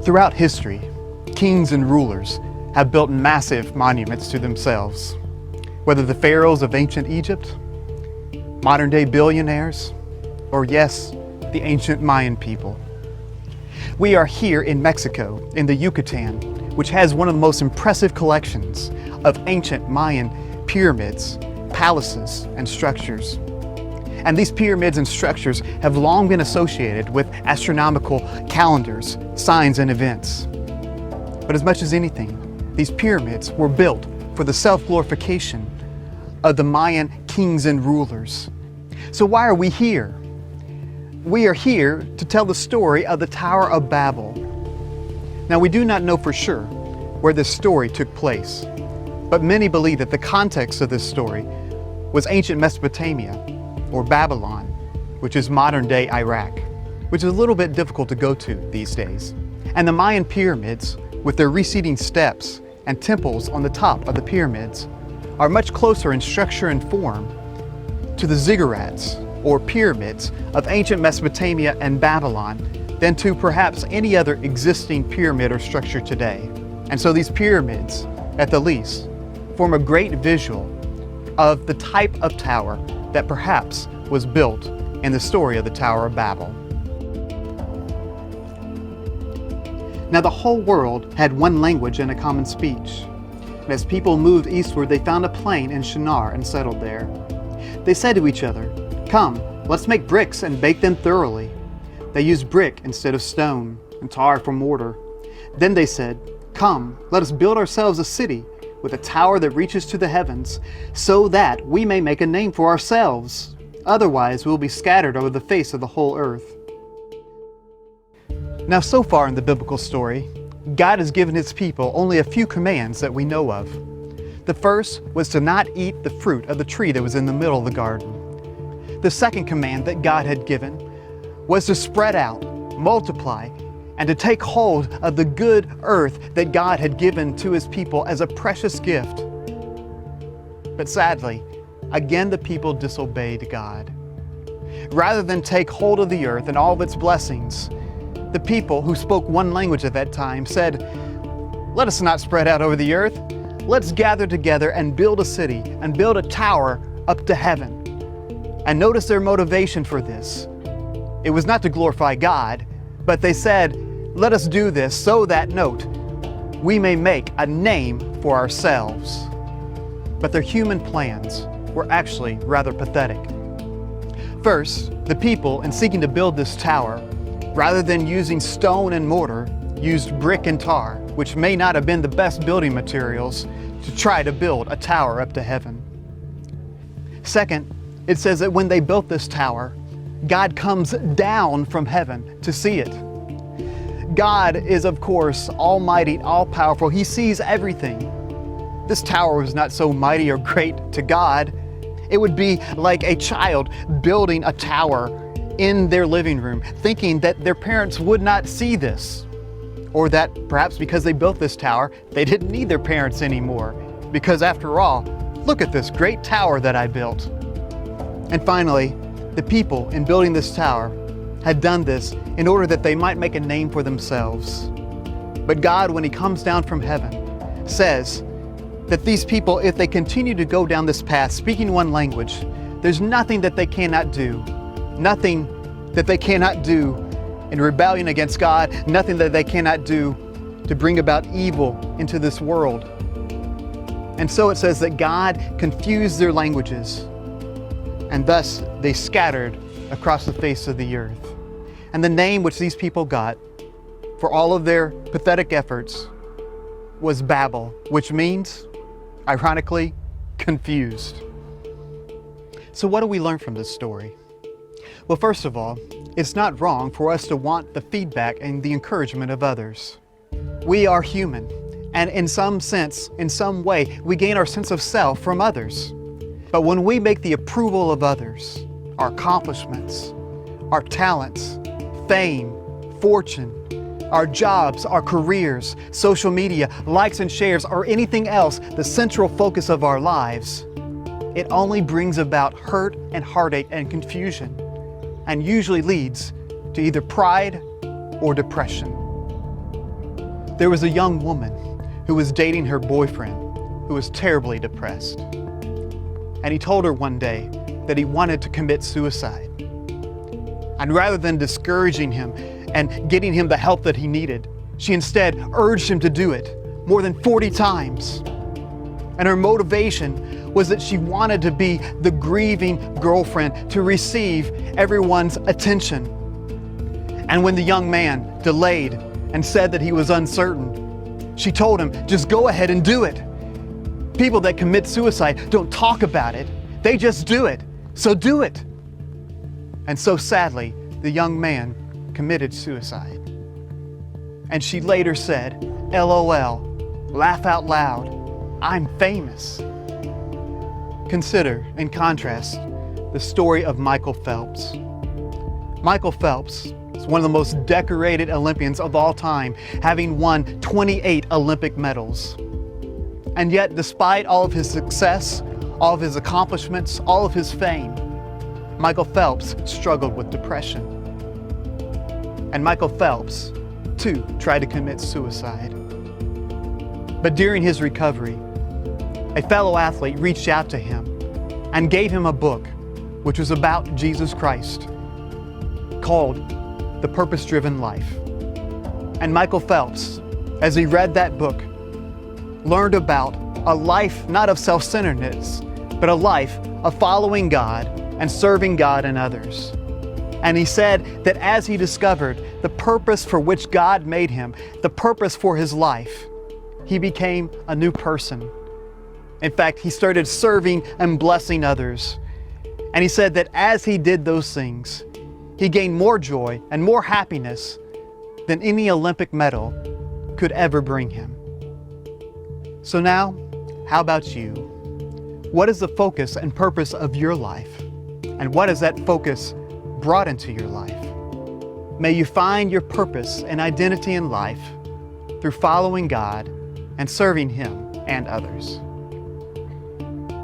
Throughout history, kings and rulers have built massive monuments to themselves, whether the pharaohs of ancient Egypt, modern-day billionaires, or yes, the ancient Mayan people. We are here in Mexico, in the Yucatan, which has one of the most impressive collections of ancient Mayan pyramids, palaces, and structures. And these pyramids and structures have long been associated with astronomical calendars, signs, and events. But as much as anything, these pyramids were built for the self-glorification of the Mayan kings and rulers. So why are we here? We are here to tell the story of the Tower of Babel. Now, we do not know for sure where this story took place, but many believe that the context of this story was ancient Mesopotamia, or Babylon, which is modern-day Iraq, which is a little bit difficult to go to these days. And the Mayan pyramids, with their receding steps and temples on the top of the pyramids, are much closer in structure and form to the ziggurats, or pyramids, of ancient Mesopotamia and Babylon than to perhaps any other existing pyramid or structure today. And so these pyramids, at the least, form a great visual of the type of tower that perhaps was built in the story of the Tower of Babel. Now, the whole world had one language and a common speech. And as people moved eastward, they found a plain in Shinar and settled there. They said to each other, "Come, let's make bricks and bake them thoroughly." They used brick instead of stone and tar for mortar. Then they said, "Come, let us build ourselves a city with a tower that reaches to the heavens, so that we may make a name for ourselves. Otherwise, we will be scattered over the face of the whole earth." Now, so far in the biblical story, God has given His people only a few commands that we know of. The first was to not eat the fruit of the tree that was in the middle of the garden. The second command that God had given was to spread out, multiply, and to take hold of the good earth that God had given to His people as a precious gift. But sadly, again the people disobeyed God. Rather than take hold of the earth and all of its blessings, the people who spoke one language at that time said, "Let us not spread out over the earth. Let's gather together and build a city and build a tower up to heaven." And notice their motivation for this. It was not to glorify God, but they said, "Let us do this so that," note, "we may make a name for ourselves." But their human plans were actually rather pathetic. First, the people, in seeking to build this tower, rather than using stone and mortar, used brick and tar, which may not have been the best building materials to try to build a tower up to heaven. Second, it says that when they built this tower, God comes down from heaven to see it. God is, of course, almighty, all-powerful. He sees everything. This tower was not so mighty or great to God. It would be like a child building a tower in their living room, thinking that their parents would not see this, or that perhaps because they built this tower, they didn't need their parents anymore, because after all, look at this great tower that I built. And finally, the people in building this tower had done this in order that they might make a name for themselves. But God, when He comes down from heaven, says that these people, if they continue to go down this path, speaking one language, there's nothing that they cannot do. Nothing that they cannot do in rebellion against God, nothing that they cannot do to bring about evil into this world. And so it says that God confused their languages, and thus they scattered across the face of the earth. And the name which these people got for all of their pathetic efforts was Babel, which means, ironically, confused. So what do we learn from this story? Well, first of all, it's not wrong for us to want the feedback and the encouragement of others. We are human, and in some sense, in some way, we gain our sense of self from others. But when we make the approval of others, our accomplishments, our talents, fame, fortune, our jobs, our careers, social media, likes and shares, or anything else, the central focus of our lives, it only brings about hurt and heartache and confusion, and usually leads to either pride or depression. There was a young woman who was dating her boyfriend who was terribly depressed. And he told her one day that he wanted to commit suicide. And rather than discouraging him and getting him the help that he needed, she instead urged him to do it more than 40 times. And her motivation was that she wanted to be the grieving girlfriend to receive everyone's attention. And when the young man delayed and said that he was uncertain, she told him, just go ahead and do it. People that commit suicide don't talk about it, they just do it. So do it. And so sadly, the young man committed suicide. And she later said, LOL, laugh out loud, I'm famous. Consider, in contrast, the story of Michael Phelps. Michael Phelps is one of the most decorated Olympians of all time, having won 28 Olympic medals. And yet, despite all of his success, all of his accomplishments, all of his fame, Michael Phelps struggled with depression. And Michael Phelps, too, tried to commit suicide. But during his recovery, a fellow athlete reached out to him and gave him a book which was about Jesus Christ, called The Purpose-Driven Life. And Michael Phelps, as he read that book, learned about a life not of self-centeredness, but a life of following God and serving God and others. And he said that as he discovered the purpose for which God made him, the purpose for his life, he became a new person. In fact, he started serving and blessing others. And he said that as he did those things, he gained more joy and more happiness than any Olympic medal could ever bring him. So now, how about you? What is the focus and purpose of your life? And what has that focus brought into your life? May you find your purpose and identity in life through following God and serving Him and others.